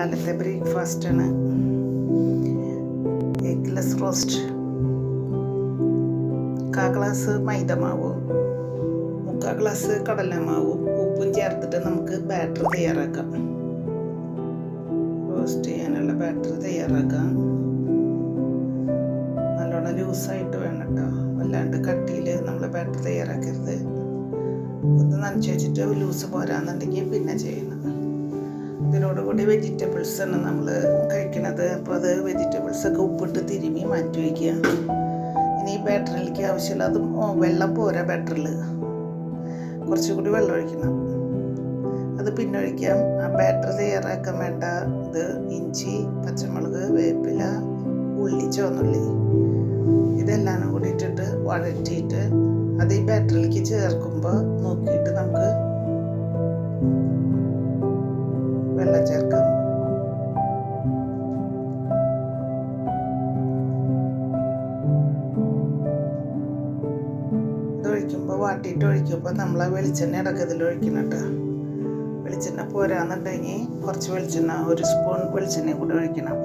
കാലത്തെ ബ്രേക്ക്ഫാസ്റ്റാണ് eggless roast. 1/4 glass മൈദമാവും 3/4 glass കടലമാവും ഉപ്പും ചേർത്തിട്ട് നമുക്ക് ബാറ്റർ തയ്യാറാക്കാം. റോസ്റ്റ് ചെയ്യാനുള്ള ബാറ്റർ തയ്യാറാക്കാം. നല്ലോണം ലൂസായിട്ട് വേണം കേട്ടോ, വല്ലാണ്ട് കട്ടിയിൽ നമ്മൾ ബാറ്റർ തയ്യാറാക്കരുത്. ഒന്ന് നനച്ച് വെച്ചിട്ട് ലൂസ് പോരാന്നുണ്ടെങ്കിൽ പിന്നെ ചെയ്യണം. ഇതിനോടുകൂടി വെജിറ്റബിൾസാണ് നമ്മൾ കഴിക്കുന്നത്. അപ്പോൾ അത് വെജിറ്റബിൾസൊക്കെ ഉപ്പിട്ട് തിരുമ്മി മാറ്റി വയ്ക്കുക. ഇനി ബാറ്ററിലേക്ക് ആവശ്യമില്ല, അതും വെള്ളം പോരാ, ബാറ്ററിൽ കുറച്ചുകൂടി വെള്ളം ഒഴിക്കണം. അത് പിന്നെ ഒഴിക്കാം. ആ ബാറ്റർ തയ്യാറാക്കാൻ വേണ്ട ഇത് ഇഞ്ചി, പച്ചമുളക്, വേപ്പില, ഉള്ളി, ചുവന്നുള്ളി ഇതെല്ലാം കൂടി ഇട്ടിട്ട് വഴറ്റിയിട്ട് അത് ഈ ബാറ്ററിലേക്ക് ചേർക്കുമ്പോൾ നോക്കിയിട്ട് നമുക്ക് വെള്ളം ചേർക്കാം. ഇത് ഒഴിക്കുമ്പോൾ വാട്ടിയിട്ട് ഒഴിക്കുമ്പോൾ നമ്മൾ ആ വെളിച്ചെണ്ണ ഇടയ്ക്ക് ഒഴിക്കണം കേട്ടോ. വെളിച്ചെണ്ണ പോരാന്നുണ്ടെങ്കിൽ കുറച്ച് വെളിച്ചെണ്ണ, 1 സ്പൂൺ വെളിച്ചെണ്ണ കൂടി ഒഴിക്കണം.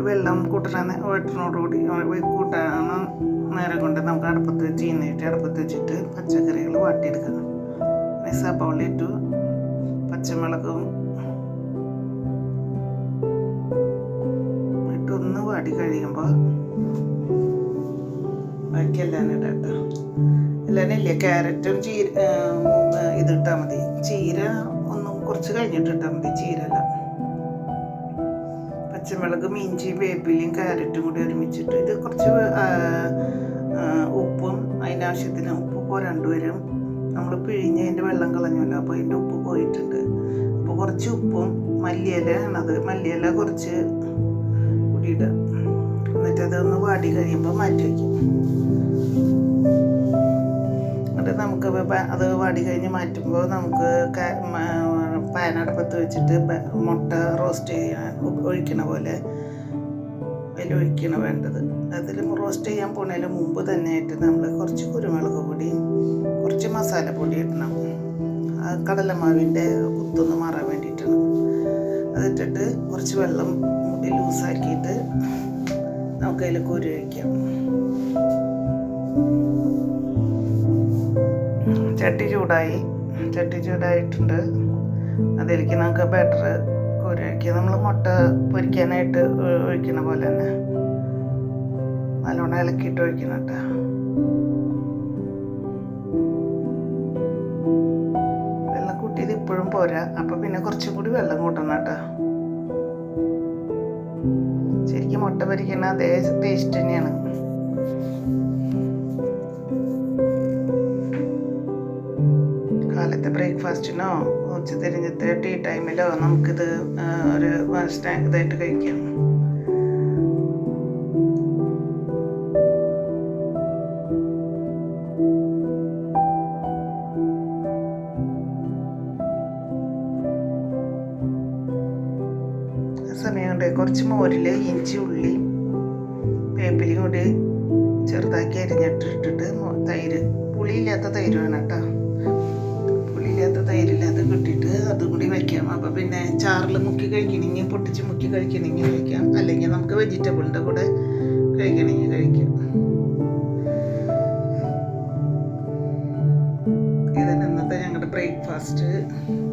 വെള്ളം കൂട്ടണോടുകൂടി കൂട്ടാൻ നേരം കൊണ്ട് നമുക്ക് അടുപ്പത്ത് വെച്ചിട്ട് പച്ചക്കറികൾ വാട്ടിയെടുക്കണം. സവാള ഇട്ടു, പച്ചമുളകും ഇട്ടൊന്ന് വാടി കഴിയുമ്പോൾ ബാക്കിയെല്ലാം ഇടാം കേട്ടോ. എല്ലാം ഇല്ല, ക്യാരറ്റും ഇതിട്ടാൽ മതി. ചീര ഒന്നും കുറച്ച് കഴിഞ്ഞിട്ട് ഇട്ടാൽ മതി, ചീരല്ല. പച്ചമുളകും ഇഞ്ചിയും വേപ്പിലയും ക്യാരറ്റും കൂടി ഒരുമിച്ചിട്ട് ഇത് കുറച്ച് ഉപ്പും അതിനാവശ്യത്തിന് ഉപ്പ് പോരാണ്ട് വരും. നമ്മൾ പിഴിഞ്ഞതിൻ്റെ വെള്ളം കളഞ്ഞല്ലോ, അപ്പോൾ അതിൻ്റെ ഉപ്പ് പോയിട്ടുണ്ട്. അപ്പോൾ കുറച്ച് ഉപ്പും മല്ലിയില ആണത്, മല്ലിയില കുറച്ച് കൂടി ഇടുക. എന്നിട്ട് അതൊന്ന് വാടി കഴിയുമ്പോൾ മാറ്റി വയ്ക്കും. എന്നിട്ട് നമുക്ക് അത് വാടി കഴിഞ്ഞ് മാറ്റുമ്പോൾ നമുക്ക് പാൻ അടുപ്പത്ത് വെച്ചിട്ട് മുട്ട റോസ്റ്റ് ചെയ്യാൻ ഒഴിക്കണ പോലെ അതിലൊഴിക്കണം വേണ്ടത്. അതിൽ റോസ്റ്റ് ചെയ്യാൻ പോണതിന് മുമ്പ് തന്നെ ആയിട്ട് നമ്മൾ കുറച്ച് കുരുമുളക് പൊടിയും കുറച്ച് മസാലപ്പൊടി ഇടണം. കടലമാവിൻ്റെ കുത്തൊന്ന് മാറാൻ വേണ്ടിയിട്ടാണ്. അതിട്ടിട്ട് കുറച്ച് വെള്ളം മുടി ലൂസാക്കിയിട്ട് നമുക്കതിൽ കോരി ഒഴിക്കാം. ചട്ടി ചൂടായിട്ടുണ്ട്. അതിലേക്ക് നമുക്ക് ബാറ്റർ കോരി ഒഴിക്കുക. നമ്മൾ മുട്ട പൊരിക്കാനായിട്ട് ഒഴിക്കണ പോലെ തന്നെ നല്ലോണം ഇളക്കിയിട്ട് ഒഴിക്കണം കേട്ടോ. വെള്ളം കൂട്ടിയത് ഇപ്പോഴും പോരാ, അപ്പം പിന്നെ കുറച്ചും കൂടി വെള്ളം കൂട്ടണം കേട്ടോ. ശരിക്കും മുട്ട പൊരിക്കണ അതേ ടേസ്റ്റ് തന്നെയാണ്. കാലത്തെ ബ്രേക്ക്ഫാസ്റ്റിനോ ഉച്ചതിരിഞ്ഞത്തെ ടീ ടൈമിലോ നമുക്കിത് ഒരു സ്നാക്ക് ഇതായിട്ട് കഴിക്കാം. ആ സമയം കൊണ്ട് കുറച്ച് മോരിൽ ഇഞ്ചി, ഉള്ളി, വേപ്പിലയും കൂടി ചെറുതാക്കി അരിഞ്ഞിട്ടിട്ട് തൈര്, പുളിയില്ലാത്ത തൈര് വേണം കേട്ടോ. തൈരില്ലാതെ കിട്ടിയിട്ട് അതും കൂടി വയ്ക്കാം. അപ്പോൾ പിന്നെ ചാറിൽ മുക്കി കഴിക്കണമെങ്കിൽ, പൊട്ടിച്ച് മുക്കി കഴിക്കണമെങ്കിൽ കഴിക്കാം, അല്ലെങ്കിൽ നമുക്ക് വെജിറ്റബിളിൻ്റെ കൂടെ കഴിക്കണമെങ്കിൽ കഴിക്കാം. ഇതാണ് ഇന്നത്തെ ഞങ്ങളുടെ ബ്രേക്ക്ഫാസ്റ്റ്.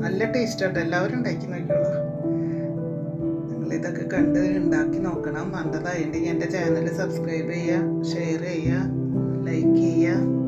നല്ല ടേസ്റ്റ് ആട്ടോ, എല്ലാവരും ഉണ്ടാക്കി നോക്കിയോളാം. നിങ്ങളിതൊക്കെ കണ്ട് ഉണ്ടാക്കി നോക്കണം. നല്ലതായിട്ടുണ്ടെങ്കിൽ എൻ്റെ ചാനൽ സബ്സ്ക്രൈബ് ചെയ്യുക, ഷെയർ ചെയ്യുക, ലൈക്ക് ചെയ്യുക.